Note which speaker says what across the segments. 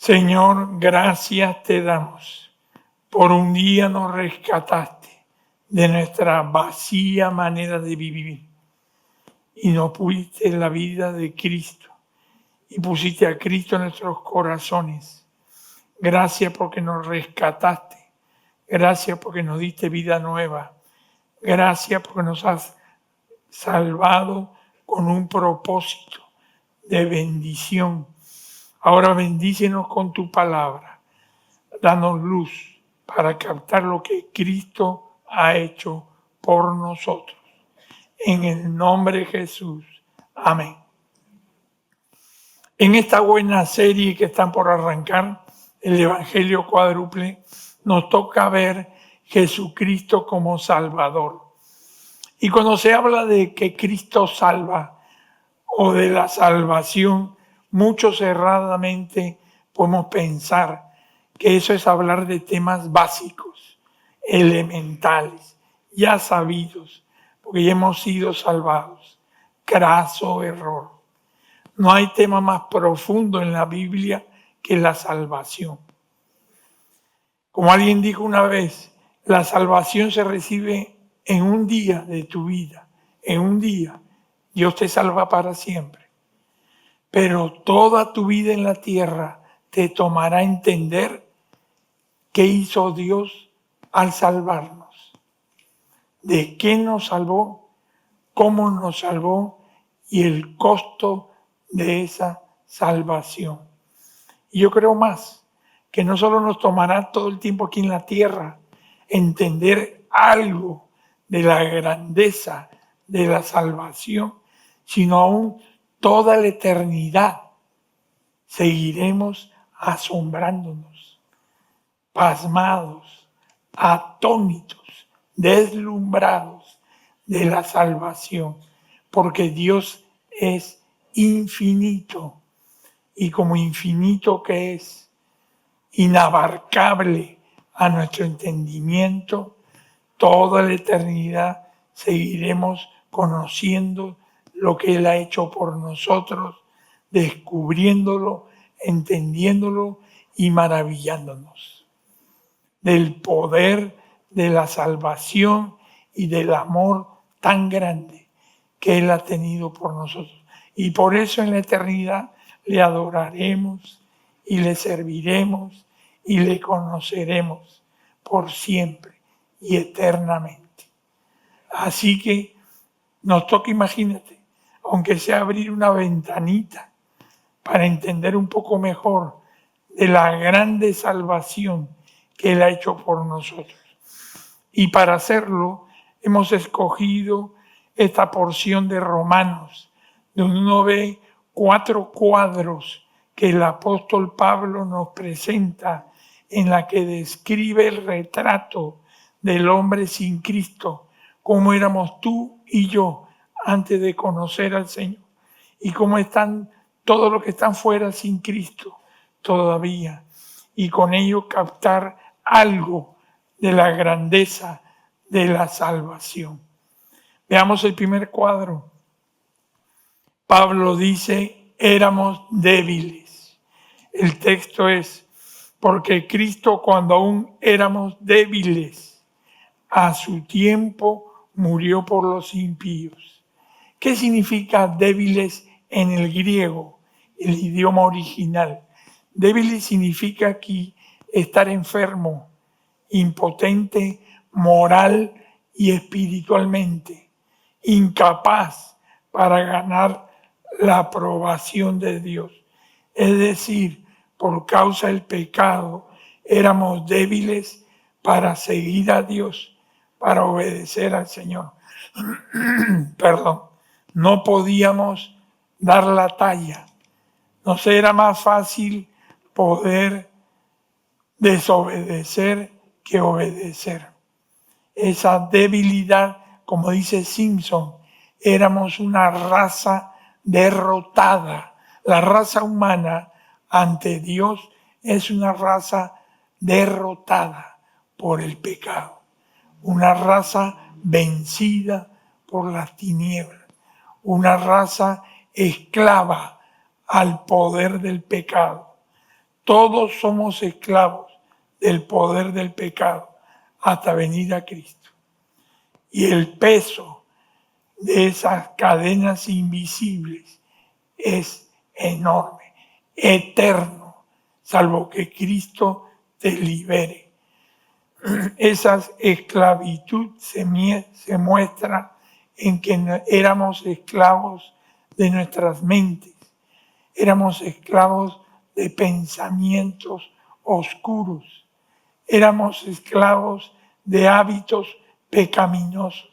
Speaker 1: Señor, gracias te damos. Por un día nos rescataste de nuestra vacía manera de vivir y nos pusiste en la vida de Cristo y pusiste a Cristo en nuestros corazones. Gracias porque nos rescataste. Gracias porque nos diste vida nueva. Gracias porque nos has salvado con un propósito de bendición. Ahora bendícenos con tu palabra. Danos luz para captar lo que Cristo ha hecho por nosotros. En el nombre de Jesús. Amén. En esta buena serie que están por arrancar, el Evangelio cuádruple, nos toca ver Jesucristo como Salvador. Y cuando se habla de que Cristo salva o de la salvación, muchos erradamente podemos pensar que eso es hablar de temas básicos, elementales, ya sabidos, porque ya hemos sido salvados. Craso error. No hay tema más profundo en la Biblia que la salvación. Como alguien dijo una vez, la salvación se recibe en un día de tu vida. En un día Dios te salva para siempre. Pero toda tu vida en la tierra te tomará entender qué hizo Dios al salvarnos. De qué nos salvó, cómo nos salvó y el costo de esa salvación. Y yo creo más, que no solo nos tomará todo el tiempo aquí en la tierra entender algo de la grandeza de la salvación, sino aún toda la eternidad seguiremos asombrándonos, pasmados, atónitos, deslumbrados de la salvación, porque Dios es infinito y como infinito que es, inabarcable a nuestro entendimiento, toda la eternidad seguiremos conociendo lo que Él ha hecho por nosotros, descubriéndolo, entendiéndolo y maravillándonos del poder de la salvación y del amor tan grande que Él ha tenido por nosotros. Y por eso en la eternidad le adoraremos y le serviremos y le conoceremos por siempre y eternamente. Así que nos toca, imagínate, aunque sea abrir una ventanita para entender un poco mejor de la grande salvación que Él ha hecho por nosotros. Y para hacerlo hemos escogido esta porción de Romanos, donde uno ve 4 cuadros que el apóstol Pablo nos presenta, en la que describe el retrato del hombre sin Cristo, cómo éramos tú y yo antes de conocer al Señor, y cómo están todos los que están fuera sin Cristo todavía, y con ello captar algo de la grandeza de la salvación. Veamos el primer cuadro. Pablo dice, éramos débiles. El texto es, porque Cristo cuando aún éramos débiles, a su tiempo murió por los impíos. ¿Qué significa débiles en el griego, el idioma original? Débiles significa aquí estar enfermo, impotente, moral y espiritualmente, incapaz para ganar la aprobación de Dios. Es decir, por causa del pecado, éramos débiles para seguir a Dios, para obedecer al Señor. Perdón, no podíamos dar la talla. Nos era más fácil poder desobedecer que obedecer. Esa debilidad, como dice Simpson, éramos una raza derrotada. La raza humana ante Dios es una raza derrotada por el pecado, una raza vencida por las tinieblas, una raza esclava al poder del pecado. Todos somos esclavos del poder del pecado hasta venir a Cristo. Y el peso de esas cadenas invisibles es enorme, eterno, salvo que Cristo te libere. Esa esclavitud se muestra en que éramos esclavos de nuestras mentes, éramos esclavos de pensamientos oscuros, éramos esclavos de hábitos pecaminosos,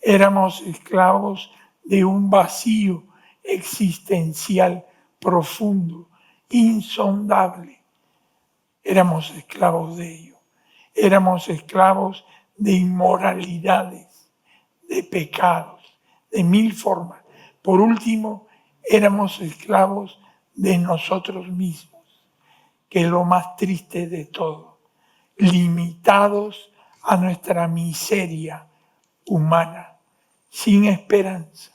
Speaker 1: éramos esclavos de un vacío existencial profundo, insondable. Éramos esclavos de ello. Éramos esclavos de inmoralidades, de pecados, de mil formas. Por último, éramos esclavos de nosotros mismos, que es lo más triste de todo, limitados a nuestra miseria humana, sin esperanza.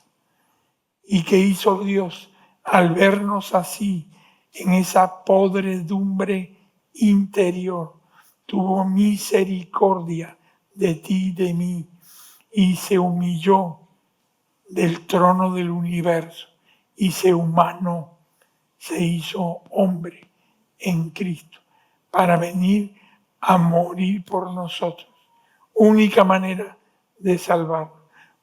Speaker 1: ¿Y qué hizo Dios al vernos así, en esa podredumbre interior? Tuvo misericordia de ti y de mí y se humilló del trono del universo y se humanó, se hizo hombre en Cristo para venir a morir por nosotros. Única manera de salvarnos.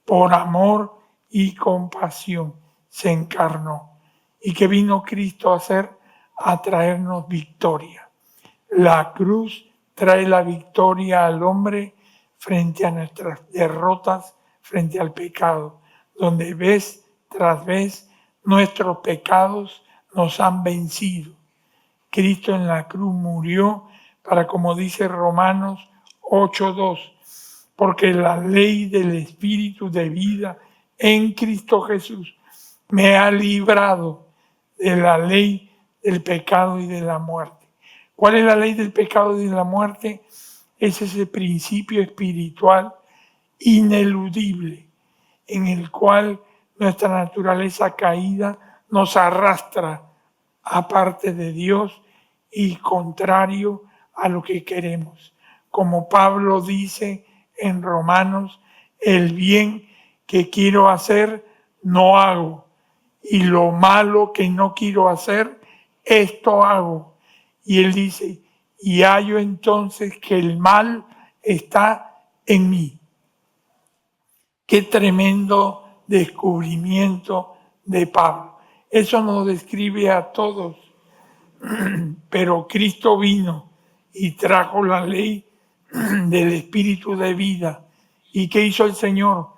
Speaker 1: Por amor y compasión se encarnó. ¿Y qué vino Cristo a hacer? A traernos victoria. La cruz trae la victoria al hombre frente a nuestras derrotas, frente al pecado, donde vez tras vez nuestros pecados nos han vencido. Cristo en la cruz murió para, como dice Romanos 8:2, porque la ley del Espíritu de vida en Cristo Jesús me ha librado de la ley del pecado y de la muerte. ¿Cuál es la ley del pecado y de la muerte? Es ese principio espiritual ineludible en el cual nuestra naturaleza caída nos arrastra aparte de Dios y contrario a lo que queremos. Como Pablo dice en Romanos, el bien que quiero hacer no hago, y lo malo que no quiero hacer, esto hago. Y él dice, y hallo entonces que el mal está en mí. Qué tremendo descubrimiento de Pablo. Eso nos describe a todos, pero Cristo vino y trajo la ley del Espíritu de vida. ¿Y qué hizo el Señor?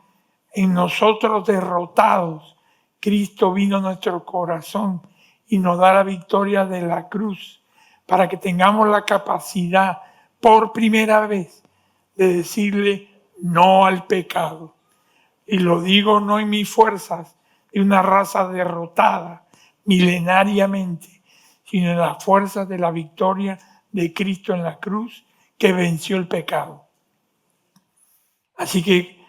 Speaker 1: En nosotros derrotados, Cristo vino a nuestro corazón y nos da la victoria de la cruz para que tengamos la capacidad por primera vez de decirle no al pecado. Y lo digo no en mis fuerzas de una raza derrotada milenariamente, sino en las fuerzas de la victoria de Cristo en la cruz que venció el pecado. Así que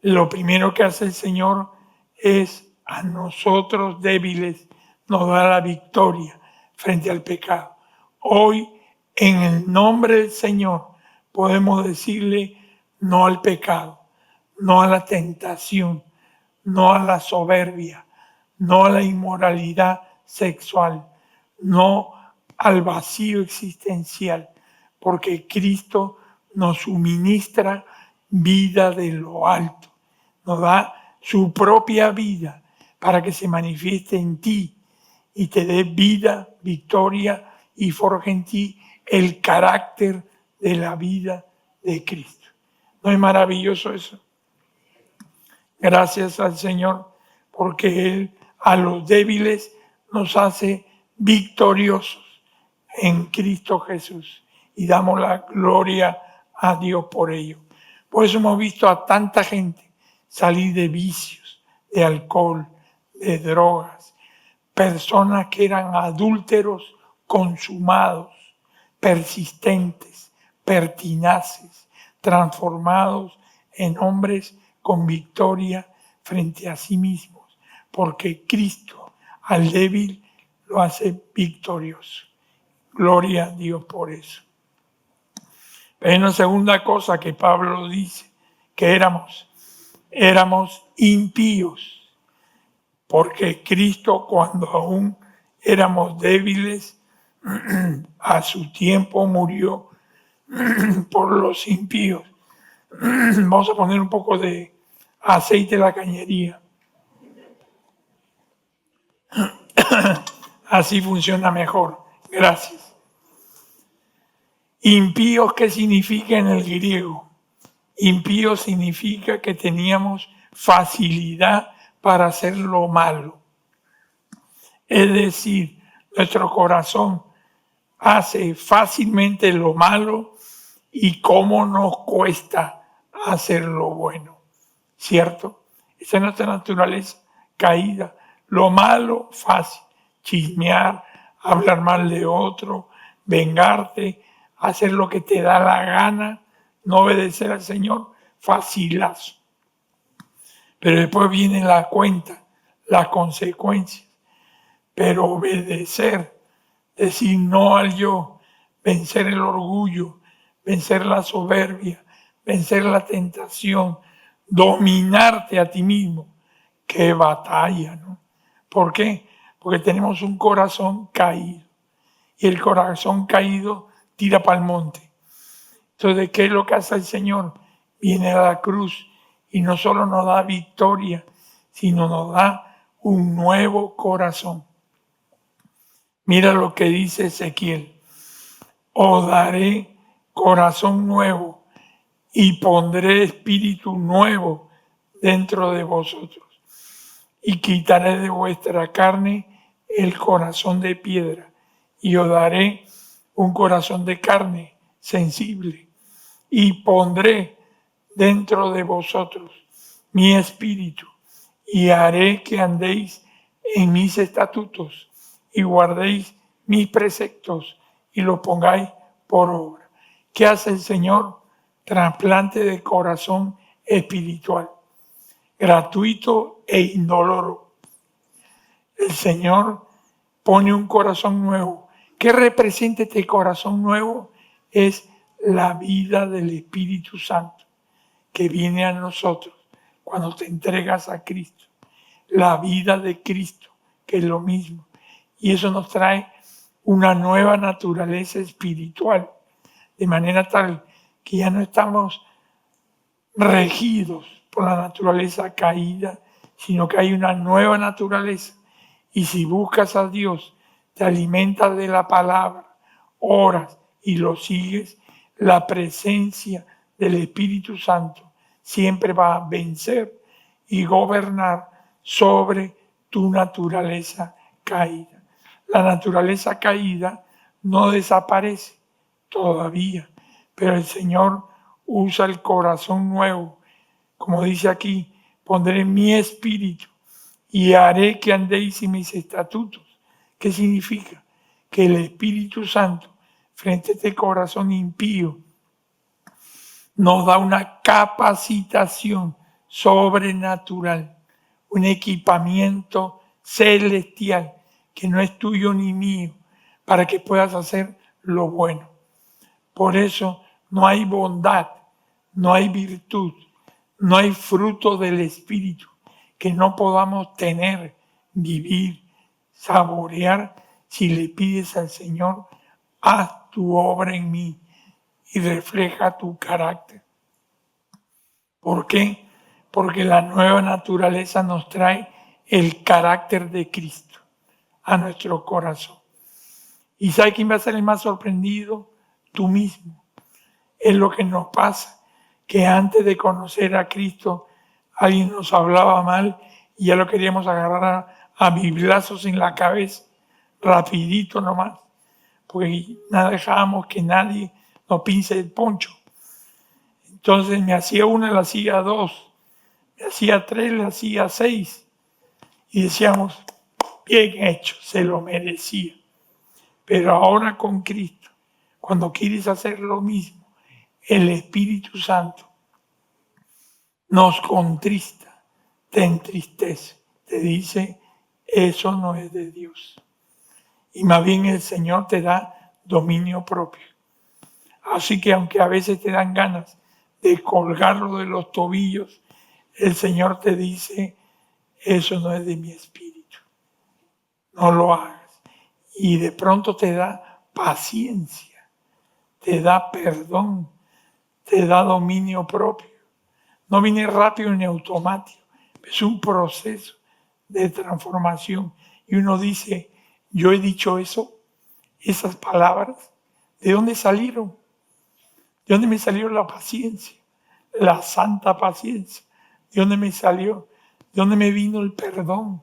Speaker 1: lo primero que hace el Señor es a nosotros débiles nos da la victoria frente al pecado. Hoy, en el nombre del Señor, podemos decirle no al pecado, no a la tentación, no a la soberbia, no a la inmoralidad sexual, no al vacío existencial, porque Cristo nos suministra vida de lo alto, nos da su propia vida para que se manifieste en ti y te dé vida, victoria y forje en ti el carácter de la vida de Cristo. ¿No es maravilloso eso? Gracias al Señor, porque Él a los débiles nos hace victoriosos en Cristo Jesús. Y damos la gloria a Dios por ello. Por eso hemos visto a tanta gente salir de vicios, de alcohol, de drogas, personas que eran adúlteros consumados, persistentes, pertinaces, transformados en hombres con victoria frente a sí mismos, porque Cristo al débil lo hace victorioso. Gloria a Dios por eso. Pero hay una segunda cosa que Pablo dice, que éramos impíos, porque Cristo, cuando aún éramos débiles, a su tiempo murió por los impíos. Vamos a poner un poco de aceite en la cañería. Así funciona mejor. Gracias. Impíos, ¿qué significa en el griego? Impío significa que teníamos facilidad para hacer lo malo. Es decir, nuestro corazón hace fácilmente lo malo y cómo nos cuesta hacer lo bueno. ¿Cierto? Esa es nuestra naturaleza caída. Lo malo, fácil. Chismear, hablar mal de otro, vengarte, hacer lo que te da la gana, no obedecer al Señor, facilazo. Pero después viene la cuenta, las consecuencias. Pero obedecer, decir no al yo, vencer el orgullo, vencer la soberbia, vencer la tentación, dominarte a ti mismo. ¡Qué batalla!, ¿no? ¿Por qué? Porque tenemos un corazón caído. Y el corazón caído tira para el monte. Entonces, ¿qué es lo que hace el Señor? Viene a la cruz y no solo nos da victoria, sino nos da un nuevo corazón. Mira lo que dice Ezequiel. Os daré corazón nuevo y pondré espíritu nuevo dentro de vosotros. Y quitaré de vuestra carne el corazón de piedra y os daré un corazón de carne sensible. Y pondré dentro de vosotros mi espíritu y haré que andéis en mis estatutos y guardéis mis preceptos y los pongáis por obra. ¿Qué hace el Señor? Trasplante de corazón espiritual, gratuito e indoloro. El Señor pone un corazón nuevo. ¿Qué representa este corazón nuevo? Es la vida del Espíritu Santo que viene a nosotros cuando te entregas a Cristo. La vida de Cristo, que es lo mismo. Y eso nos trae una nueva naturaleza espiritual, de manera tal que ya no estamos regidos por la naturaleza caída, sino que hay una nueva naturaleza. Y si buscas a Dios, te alimentas de la palabra, oras y lo sigues, la presencia del Espíritu Santo siempre va a vencer y gobernar sobre tu naturaleza caída. La naturaleza caída no desaparece todavía, pero el Señor usa el corazón nuevo. Como dice aquí, pondré mi espíritu y haré que andéis en mis estatutos. ¿Qué significa? Que el Espíritu Santo, frente a este corazón impío, nos da una capacitación sobrenatural, un equipamiento celestial que no es tuyo ni mío, para que puedas hacer lo bueno. Por eso no hay bondad, no hay virtud, no hay fruto del Espíritu que no podamos tener, vivir, saborear si le pides al Señor, haz tu obra en mí y refleja tu carácter. ¿Por qué? Porque la nueva naturaleza nos trae el carácter de Cristo a nuestro corazón. ¿Y sabe quién va a ser el más sorprendido? Tú mismo. Es lo que nos pasa, que antes de conocer a Cristo, alguien nos hablaba mal y ya lo queríamos agarrar a biblazos en la cabeza, rapidito nomás, porque no dejábamos que nadie nos pince el poncho. Entonces me hacía una, le hacía dos, me hacía tres, le hacía seis, y decíamos, bien hecho, se lo merecía. Pero ahora con Cristo, cuando quieres hacer lo mismo, el Espíritu Santo nos contrista, te entristece, te dice, eso no es de Dios. Y más bien el Señor te da dominio propio. Así que aunque a veces te dan ganas de colgarlo de los tobillos, el Señor te dice, eso no es de mi espíritu, no lo hagas. Y de pronto te da paciencia, te da perdón, te da dominio propio. No viene rápido ni automático, es un proceso de transformación. Y uno dice, yo he dicho eso, esas palabras, ¿de dónde salieron? ¿De dónde me salió la paciencia? La santa paciencia. ¿De dónde me salió? ¿De dónde me vino el perdón?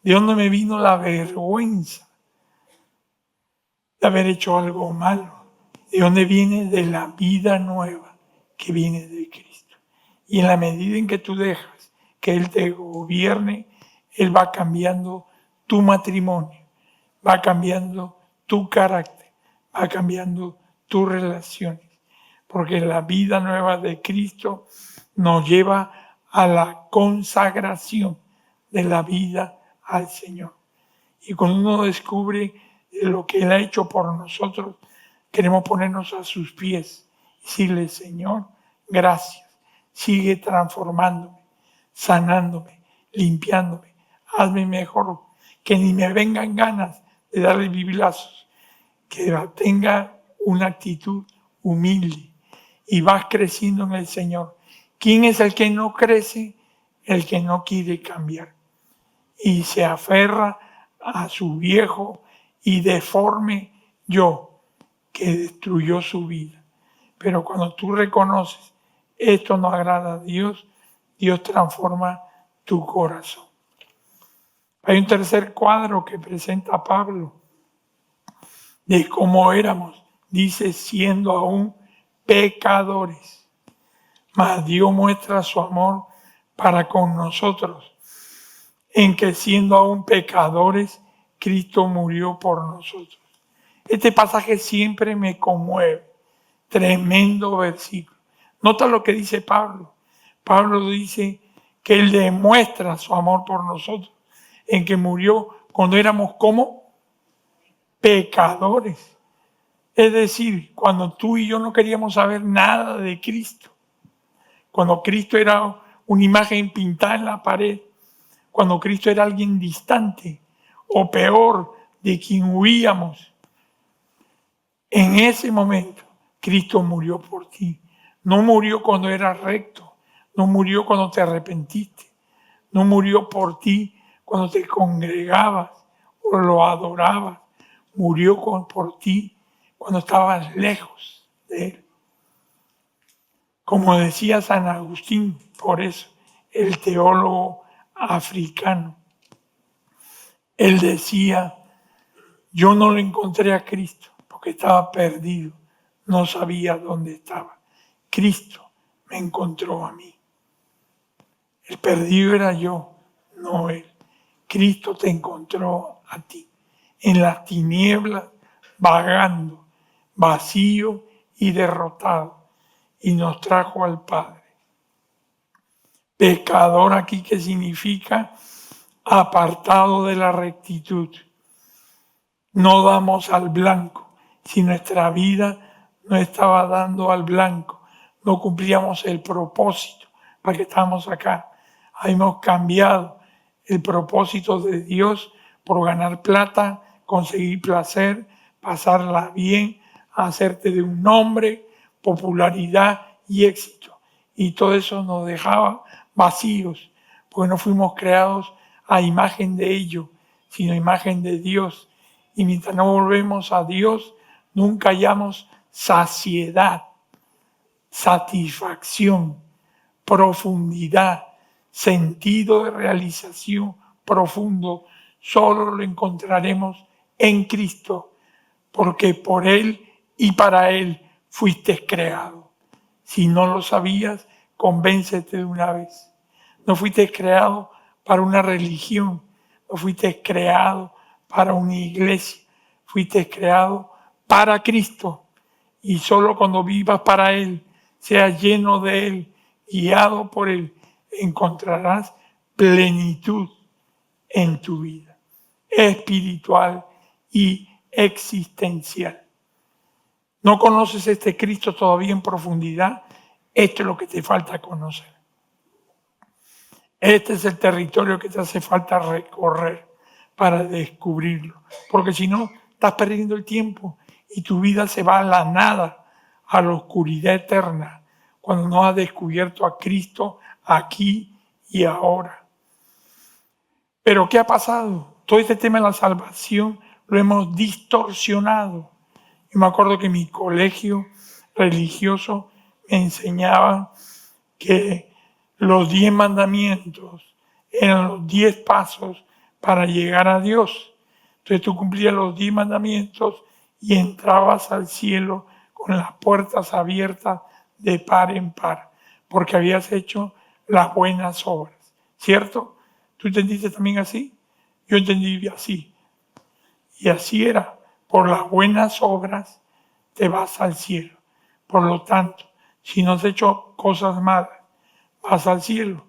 Speaker 1: ¿De dónde me vino la vergüenza de haber hecho algo malo? ¿De dónde viene? De la vida nueva que viene de Cristo. Y en la medida en que tú dejas que Él te gobierne, Él va cambiando tu matrimonio, va cambiando tu carácter, va cambiando tus relaciones. Porque la vida nueva de Cristo nos lleva a la consagración de la vida al Señor. Y cuando uno descubre lo que Él ha hecho por nosotros, queremos ponernos a sus pies y decirle, Señor, gracias. Sigue transformándome, sanándome, limpiándome. Hazme mejor, que ni me vengan ganas de darle biblazos, que tenga una actitud humilde y vas creciendo en el Señor. ¿Quién es el que no crece? El que no quiere cambiar y se aferra a su viejo y deforme yo que destruyó su vida. Pero cuando tú reconoces esto no agrada a Dios, Dios transforma tu corazón. Hay un tercer cuadro que presenta a Pablo de cómo éramos, dice, siendo aún pecadores. Mas Dios muestra su amor para con nosotros, en que siendo aún pecadores, Cristo murió por nosotros. Este pasaje siempre me conmueve. Tremendo versículo. Nota lo que dice Pablo. Pablo dice que Él demuestra su amor por nosotros, en que murió cuando éramos como pecadores. Es decir, cuando tú y yo no queríamos saber nada de Cristo, cuando Cristo era una imagen pintada en la pared, cuando Cristo era alguien distante o peor, de quien huíamos, en ese momento Cristo murió por ti. No murió cuando eras recto, no murió cuando te arrepentiste, no murió por ti cuando te congregabas o lo adorabas, murió por ti cuando estabas lejos de Él. Como decía San Agustín, por eso, el teólogo africano, él decía, yo no lo encontré a Cristo porque estaba perdido, no sabía dónde estaba. Cristo me encontró a mí. El perdido era yo, no Él. Cristo te encontró a ti, en las tinieblas, vagando, vacío y derrotado, y nos trajo al Padre. Pecador aquí, que significa apartado de la rectitud. No damos al blanco. Si nuestra vida no estaba dando al blanco, no cumplíamos el propósito para que estamos acá. Hemos cambiado el propósito de Dios por ganar plata, conseguir placer, pasarla bien, hacerte de un nombre, popularidad y éxito. Y todo eso nos dejaba vacíos, porque no fuimos creados a imagen de ello, sino a imagen de Dios. Y mientras no volvemos a Dios, nunca hallamos saciedad, satisfacción, profundidad, sentido de realización profundo. Solo lo encontraremos en Cristo, porque por Él y para Él fuiste creado. Si no lo sabías, convéncete de una vez. No fuiste creado para una religión, no fuiste creado para una iglesia, fuiste creado para Cristo. Y solo cuando vivas para Él, seas lleno de Él, guiado por Él, encontrarás plenitud en tu vida, espiritual y existencial. no conoces este Cristo todavía en profundidad, esto es lo que te falta conocer. Este es el territorio que te hace falta recorrer para descubrirlo. Porque si no, estás perdiendo el tiempo y tu vida se va a la nada, a la oscuridad eterna, cuando no has descubierto a Cristo aquí y ahora. Pero ¿qué ha pasado? Todo este tema de la salvación lo hemos distorsionado. Yo me acuerdo que mi colegio religioso me enseñaba que los 10 mandamientos eran los 10 pasos para llegar a Dios. Entonces tú cumplías los 10 mandamientos y entrabas al cielo con las puertas abiertas de par en par, porque habías hecho las buenas obras, ¿cierto? ¿Tú entendiste también así? Yo entendí así. Y así era, por las buenas obras te vas al cielo. Por lo tanto, si no has hecho cosas malas, vas al cielo.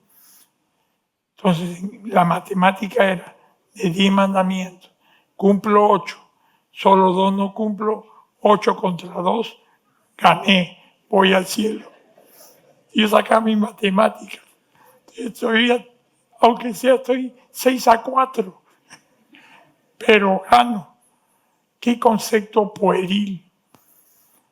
Speaker 1: Entonces, la matemática era de 10 mandamientos. Cumplo 8, solo 2 no cumplo, 8 contra 2, gané, voy al cielo. Yo sacaba mi matemática. Aunque sea, estoy 6-4, pero gano. Qué concepto pueril.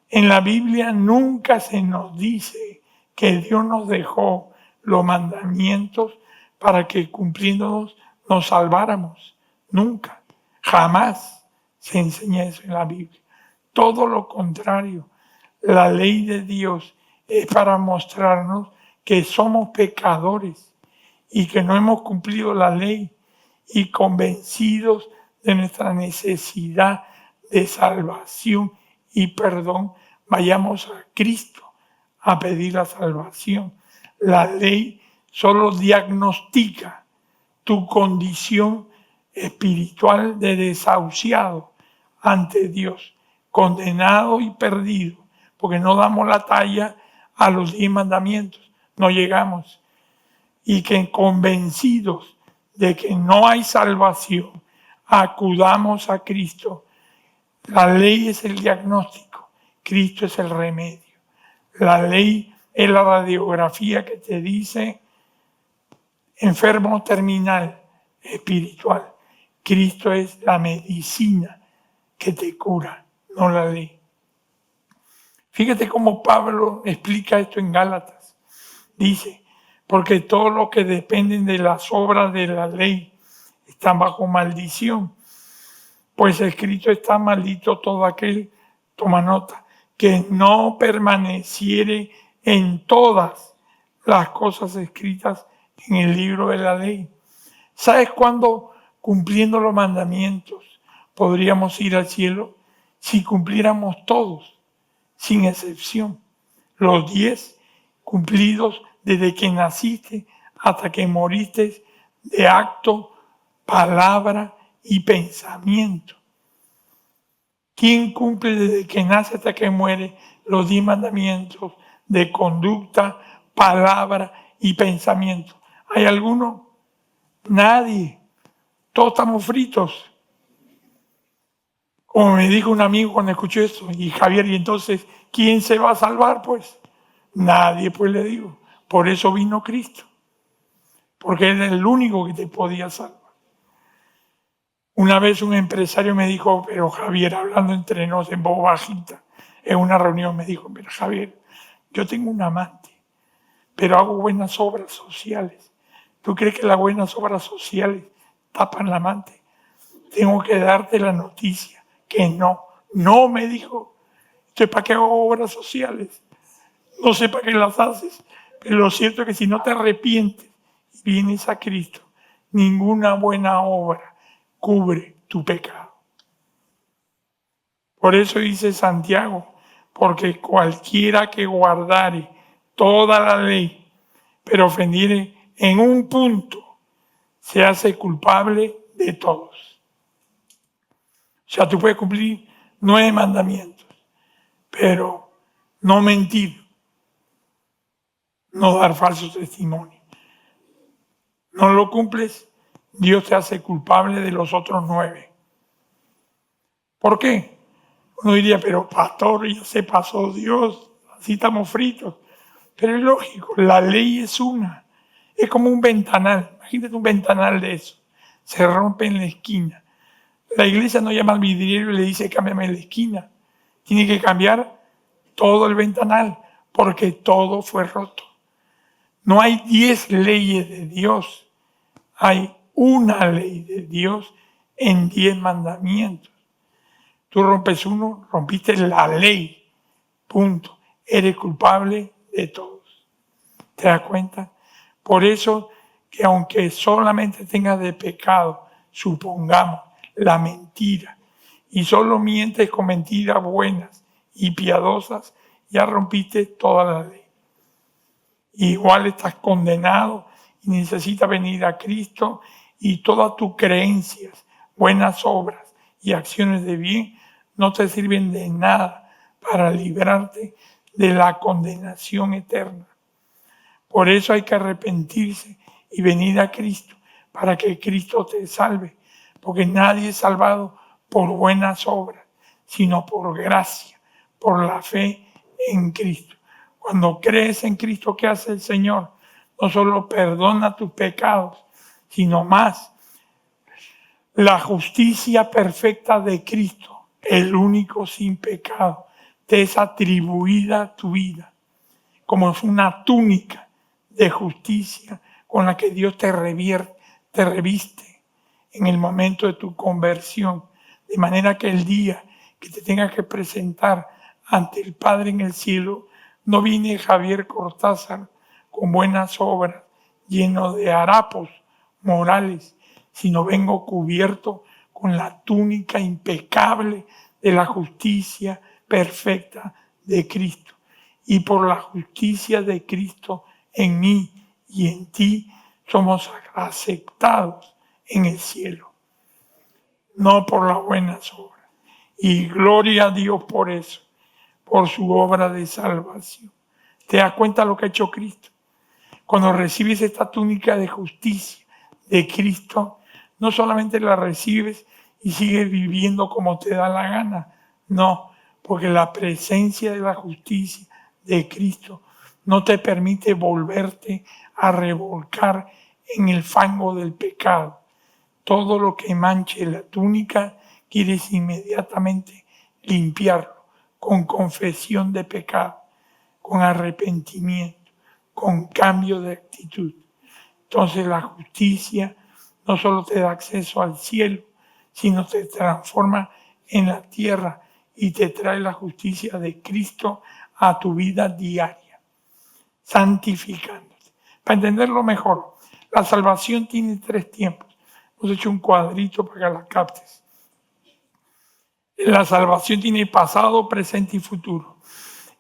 Speaker 1: En la Biblia nunca se nos dice que Dios nos dejó los mandamientos para que cumpliéndolos nos salváramos. Nunca, jamás se enseña eso en la Biblia. Todo lo contrario, la ley de Dios es para mostrarnos que somos pecadores y que no hemos cumplido la ley y convencidos de nuestra necesidad de salvación y perdón, vayamos a Cristo a pedir la salvación. La ley solo diagnostica tu condición espiritual de desahuciado ante Dios, condenado y perdido, porque no damos la talla a los 10 mandamientos, no llegamos. Y que convencidos de que no hay salvación, acudamos a Cristo. La ley es el diagnóstico, Cristo es el remedio. La ley es la radiografía que te dice enfermo terminal espiritual. Cristo es la medicina que te cura, no la ley. Fíjate cómo Pablo explica esto en Gálatas. Dice, porque todos los que dependen de las obras de la ley están bajo maldición. Pues escrito está: maldito todo aquel, toma nota, que no permaneciere en todas las cosas escritas en el libro de la ley. ¿Sabes cuándo, cumpliendo los mandamientos, podríamos ir al cielo? Si cumpliéramos todos, sin excepción, los 10 cumplidos desde que naciste hasta que moriste, de acto, palabra y pensamiento. ¿Quién cumple desde que nace hasta que muere los 10 mandamientos de conducta, palabra y pensamiento? ¿Hay alguno? Nadie. Todos estamos fritos. Como me dijo un amigo cuando escuché esto, y Javier, ¿y entonces quién se va a salvar? Pues nadie, pues le digo. Por eso vino Cristo, porque Él es el único que te podía salvar. Una vez un empresario me dijo, pero Javier, hablando entre nos en voz bajita, en una reunión me dijo, mira Javier, yo tengo un amante, pero hago buenas obras sociales. ¿Tú crees que las buenas obras sociales tapan la amante? Tengo que darte la noticia que no me dijo. Entonces, ¿para qué hago obras sociales? No sé para qué las haces, pero lo cierto es que si no te arrepientes y vienes a Cristo, ninguna buena obra cubre tu pecado. Por eso dice Santiago, porque cualquiera que guardare toda la ley, pero ofendiere en un punto, se hace culpable de todos. O sea, tú puedes cumplir 9 mandamientos, pero no mentir, no dar falso testimonio. No lo cumples, Dios te hace culpable de los otros 9. ¿Por qué? Uno diría, pero pastor, ya se pasó Dios, así estamos fritos. Pero es lógico, la ley es una. Es como un ventanal. Imagínate un ventanal de eso. Se rompe en la esquina. La iglesia no llama al vidriero y le dice, cámbiame la esquina. Tiene que cambiar todo el ventanal, porque todo fue roto. No hay 10 leyes de Dios. Hay una ley de Dios en 10 mandamientos. Tú rompes uno, rompiste la ley. Punto. Eres culpable de todos. ¿Te das cuenta? Por eso que aunque solamente tengas de pecado, supongamos, la mentira, y solo mientes con mentiras buenas y piadosas, ya rompiste toda la ley. Igual estás condenado y necesitas venir a Cristo, y todas tus creencias, buenas obras y acciones de bien no te sirven de nada para librarte de la condenación eterna. Por eso hay que arrepentirse y venir a Cristo para que Cristo te salve, porque nadie es salvado por buenas obras, sino por gracia, por la fe en Cristo. Cuando crees en Cristo, ¿qué hace el Señor? No solo perdona tus pecados, sino más, la justicia perfecta de Cristo, el único sin pecado, te es atribuida a tu vida, como es una túnica de justicia con la que Dios te reviste en el momento de tu conversión, de manera que el día que te tengas que presentar ante el Padre en el cielo, no viene Javier Cortázar con buenas obras, lleno de harapos morales, sino vengo cubierto con la túnica impecable de la justicia perfecta de Cristo. Y por la justicia de Cristo en mí y en ti, somos aceptados en el cielo, no por las buenas obras. Y gloria a Dios por eso, por su obra de salvación. ¿Te das cuenta lo que ha hecho Cristo? Cuando recibes esta túnica de justicia de Cristo, no solamente la recibes y sigues viviendo como te da la gana, no, porque la presencia de la justicia de Cristo no te permite volverte a revolcar en el fango del pecado. Todo lo que manche la túnica quieres inmediatamente limpiarlo con confesión de pecado, con arrepentimiento, con cambio de actitud. Entonces la justicia no solo te da acceso al cielo, sino te transforma en la tierra y te trae la justicia de Cristo a tu vida diaria, santificándote. Para entenderlo mejor, la salvación tiene 3 tiempos. Hemos hecho un cuadrito para que la captes. La salvación tiene pasado, presente y futuro.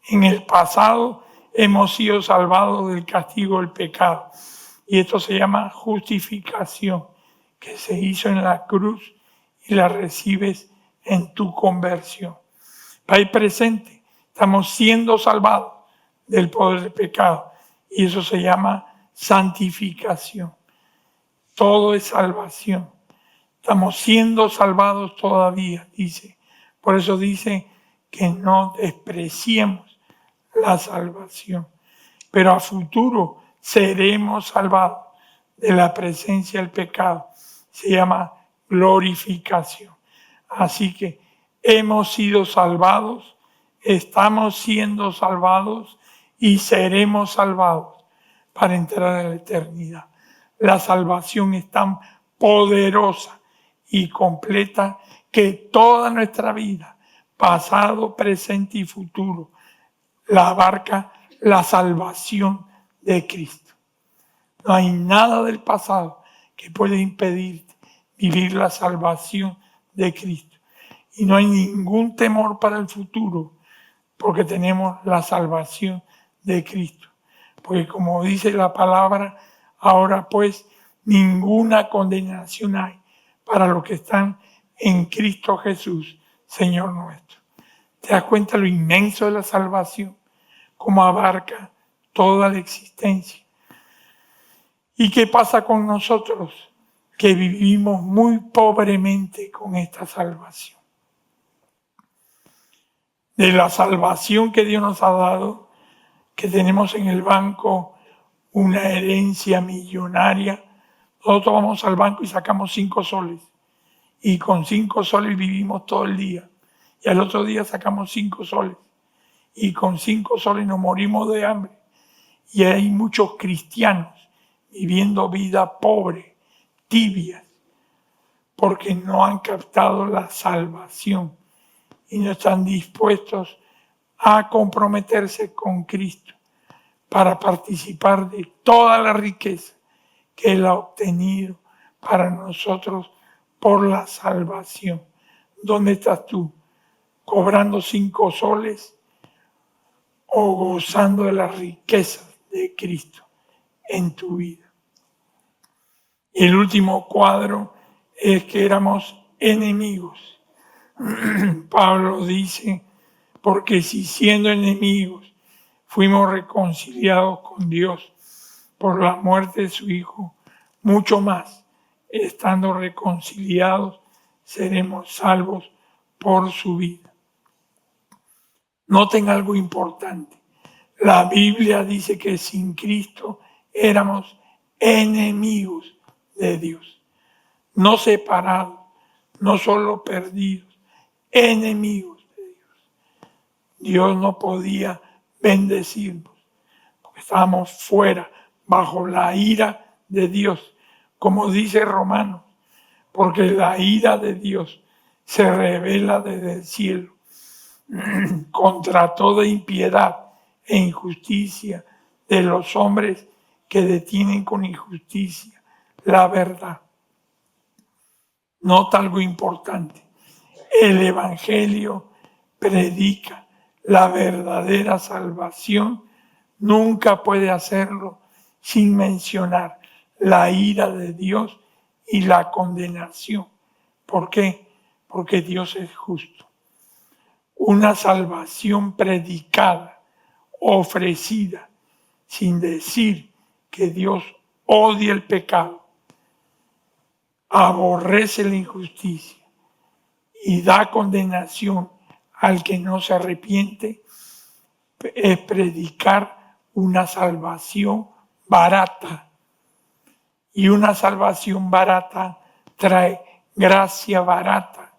Speaker 1: En el pasado hemos sido salvados del castigo del pecado. Y esto se llama justificación, que se hizo en la cruz y la recibes en tu conversión. Para el presente, estamos siendo salvados del poder del pecado. Y eso se llama santificación. Todo es salvación. Estamos siendo salvados todavía, dice. Por eso dice que no despreciemos la salvación. Pero a futuro seremos salvados de la presencia del pecado. Se llama glorificación. Así que hemos sido salvados, estamos siendo salvados y seremos salvados para entrar a la eternidad. La salvación es tan poderosa y completa que toda nuestra vida, pasado, presente y futuro, la abarca la salvación de Cristo. No hay nada del pasado que pueda impedirte vivir la salvación de Cristo. Y no hay ningún temor para el futuro, porque tenemos la salvación de Cristo. Porque como dice la palabra, ahora pues ninguna condenación hay para los que están en Cristo Jesús, Señor nuestro. ¿Te das cuenta lo inmenso de la salvación? Cómo abarca toda la existencia. ¿Y qué pasa con nosotros que vivimos muy pobremente con esta salvación? de la salvación que Dios nos ha dado, que tenemos en el banco una herencia millonaria. Nosotros vamos al banco y sacamos 5 soles. Y con 5 soles vivimos todo el día. Y al otro día sacamos 5 soles. Y con 5 soles nos morimos de hambre. Y hay muchos cristianos viviendo vida pobre, tibias, porque no han captado la salvación y no están dispuestos a comprometerse con Cristo para participar de toda la riqueza que Él ha obtenido para nosotros por la salvación. ¿Dónde estás tú? ¿Cobrando 5 soles o gozando de las riquezas de Cristo en tu vida? Y el último cuadro es que éramos enemigos. Pablo dice, porque si siendo enemigos fuimos reconciliados con Dios por la muerte de su Hijo, mucho más, estando reconciliados, seremos salvos por su vida. Noten algo importante. La Biblia dice que sin Cristo éramos enemigos de Dios, no separados, no solo perdidos, enemigos de Dios. Dios no podía bendecirnos porque estábamos fuera, bajo la ira de Dios, como dice Romanos, porque la ira de Dios se revela desde el cielo contra toda impiedad e injusticia de los hombres que detienen con injusticia la verdad. Nota algo importante. El Evangelio predica la verdadera salvación. Nunca puede hacerlo sin mencionar la ira de Dios y la condenación. ¿Por qué? Porque Dios es justo. Una salvación predicada, ofrecida, sin decir que Dios odia el pecado, aborrece la injusticia y da condenación al que no se arrepiente, es predicar una salvación barata. Y una salvación barata trae gracia barata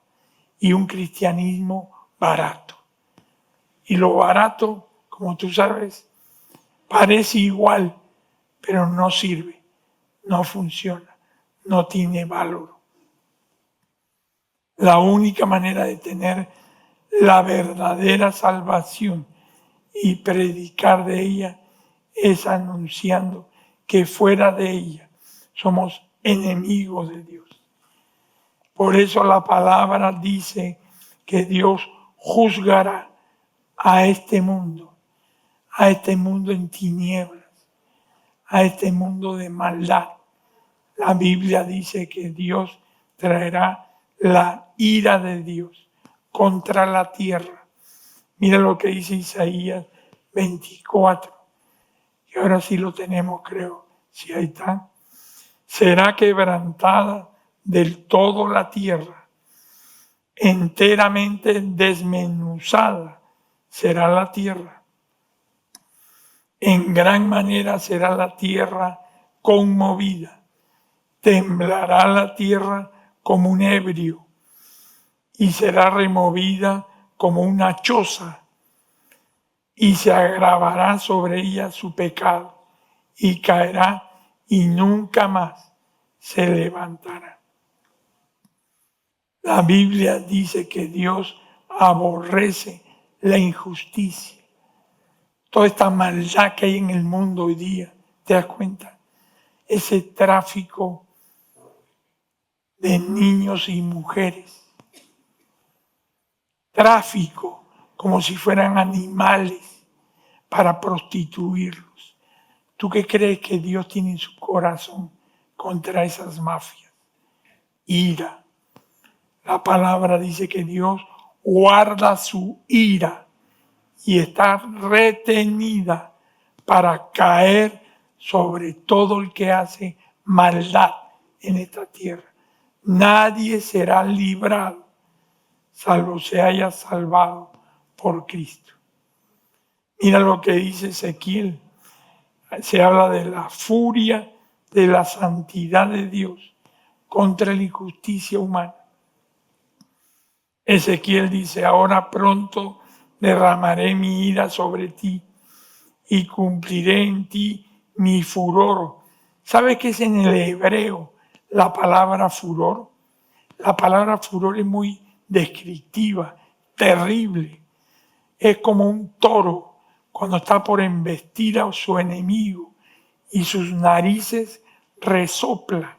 Speaker 1: y un cristianismo barato. Y lo barato, como tú sabes, parece igual, pero no sirve, no funciona, no tiene valor. La única manera de tener la verdadera salvación y predicar de ella es anunciando que fuera de ella somos enemigos de Dios. Por eso la palabra dice que Dios juzgará a este mundo en tinieblas, a este mundo de maldad. La Biblia dice que Dios traerá la ira de Dios contra la tierra. Mira lo que dice Isaías 24. Y ahora sí lo tenemos, creo. Sí, ahí está. Será quebrantada del todo la tierra, enteramente desmenuzada será la tierra. En gran manera será la tierra conmovida, temblará la tierra como un ebrio y será removida como una choza y se agravará sobre ella su pecado y caerá y nunca más se levantará. La Biblia dice que Dios aborrece la injusticia. Toda esta maldad que hay en el mundo hoy día, ¿te das cuenta? Ese tráfico de niños y mujeres. Tráfico como si fueran animales para prostituirlos. ¿Tú qué crees que Dios tiene en su corazón contra esas mafias? Ira. La palabra dice que Dios guarda su ira y está retenida para caer sobre todo el que hace maldad en esta tierra. Nadie será librado, salvo se haya salvado por Cristo. Mira lo que dice Ezequiel. Se habla de la furia de la santidad de Dios contra la injusticia humana. Ezequiel dice, ahora pronto derramaré mi ira sobre ti y cumpliré en ti mi furor. ¿Sabes qué es en el hebreo la palabra furor? La palabra furor es muy descriptiva, terrible. Es como un toro cuando está por embestir a su enemigo y sus narices resoplan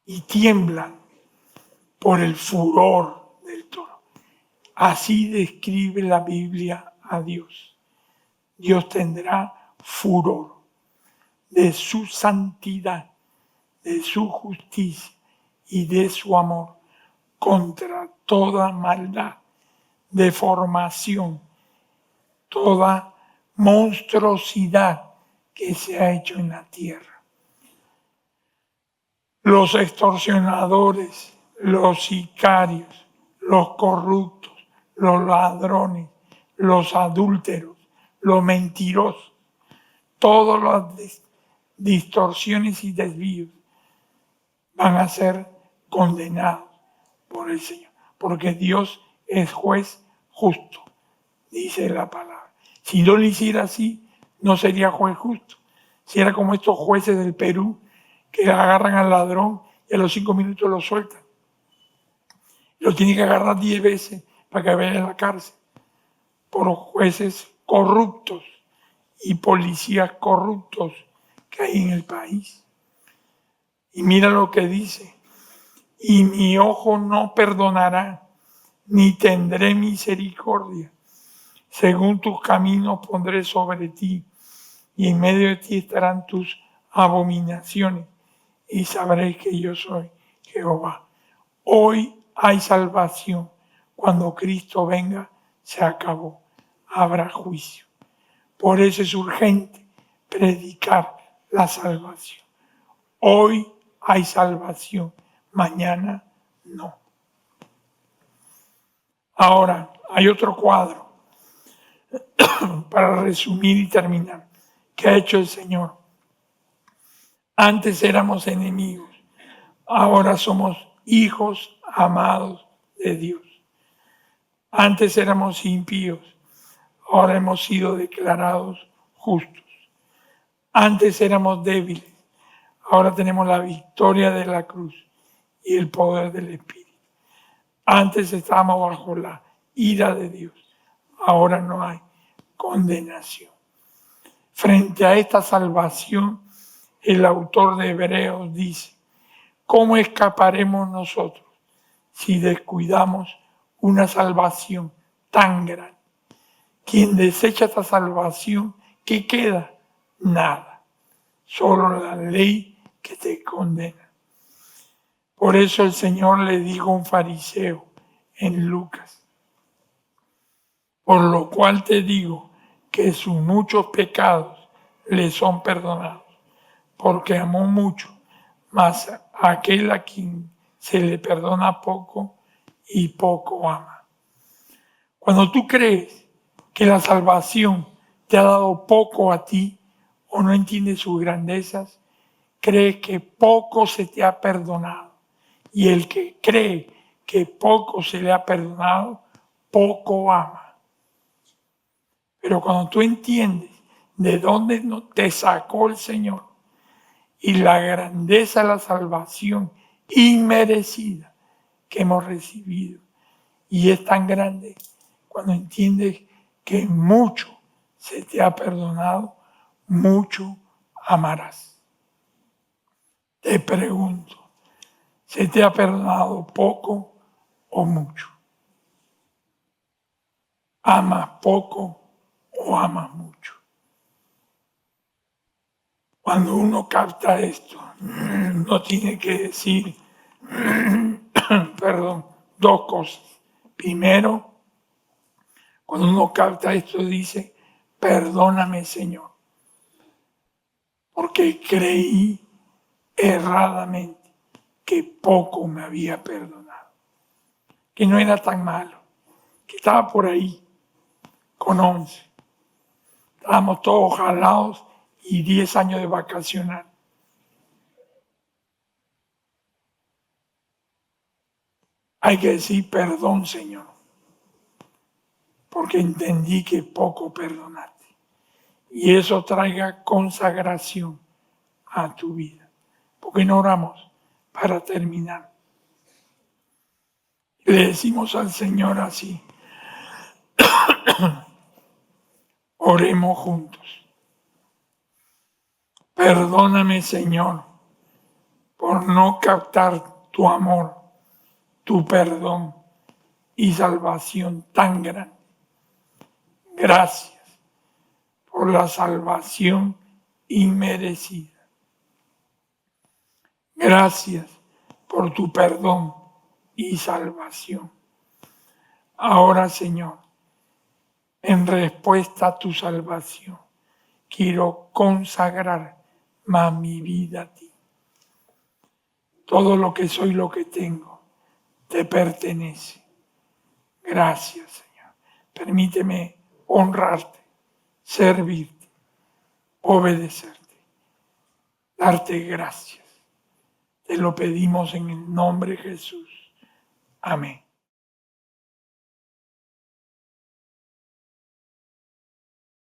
Speaker 1: y tiemblan por el furor del toro. Así describe la Biblia a Dios. Dios tendrá furor de su santidad, de su justicia y de su amor contra toda maldad, deformación, toda monstruosidad que se ha hecho en la tierra. Los extorsionadores, los sicarios, los corruptos, los ladrones, los adúlteros, los mentirosos, todas las distorsiones y desvíos van a ser condenados por el Señor, porque Dios es juez justo, dice la palabra. Si no lo hiciera así, no sería juez justo. Si era como estos jueces del Perú que agarran al ladrón y a los 5 minutos lo sueltan. Lo tienen que agarrar 10 veces para que vaya a la cárcel por jueces corruptos y policías corruptos que hay en el país. Y mira lo que dice, y mi ojo no perdonará, ni tendré misericordia. Según tus caminos pondré sobre ti, y en medio de ti estarán tus abominaciones, y sabréis que yo soy Jehová. Hoy hay salvación. Cuando Cristo venga, se acabó. Habrá juicio. Por eso es urgente predicar la salvación. Hoy hay salvación, mañana no. Ahora, hay otro cuadro para resumir y terminar. ¿Qué ha hecho el Señor? Antes éramos enemigos, ahora somos hijos amados de Dios. Antes éramos impíos, ahora hemos sido declarados justos. Antes éramos débiles, ahora tenemos la victoria de la cruz y el poder del Espíritu. Antes estábamos bajo la ira de Dios, ahora no hay condenación. Frente a esta salvación, el autor de Hebreos dice, ¿cómo escaparemos nosotros si descuidamos una salvación tan grande? Quien desecha esta salvación, ¿qué queda? Nada, solo la ley que te condena. Por eso el Señor le dijo a un fariseo en Lucas, por lo cual te digo que sus muchos pecados le son perdonados, porque amó mucho, mas a aquel a quien se le perdona poco y poco ama. Cuando tú crees que la salvación te ha dado poco a ti o no entiendes sus grandezas, crees que poco se te ha perdonado. Y el que cree que poco se le ha perdonado, poco ama. Pero cuando tú entiendes de dónde te sacó el Señor y la grandeza de la salvación inmerecida que hemos recibido, y es tan grande cuando entiendes que mucho se te ha perdonado, mucho amarás. Te pregunto, ¿se te ha perdonado poco o mucho? ¿Amas poco o amas mucho? Cuando uno capta esto, no tiene que decir, perdón, dos cosas. Primero, cuando uno capta esto dice, perdóname Señor, porque creí erradamente que poco me había perdonado, que no era tan malo, que estaba por ahí con 11. Estábamos todos jalados y 10 años de vacacional. Hay que decir perdón, Señor, porque entendí que poco perdonaste. Y eso traiga consagración a tu vida. Porque no oramos para terminar. Le decimos al Señor así. Oremos juntos. Perdóname, Señor, por no captar tu amor, tu perdón y salvación tan grande. Gracias por la salvación inmerecida. Gracias por tu perdón y salvación. Ahora, Señor, en respuesta a tu salvación, quiero consagrar más mi vida a ti. Todo lo que soy, lo que tengo, te pertenece. Gracias, Señor. Permíteme honrarte, servirte, obedecerte, darte gracias. Te lo pedimos en el nombre de Jesús. Amén.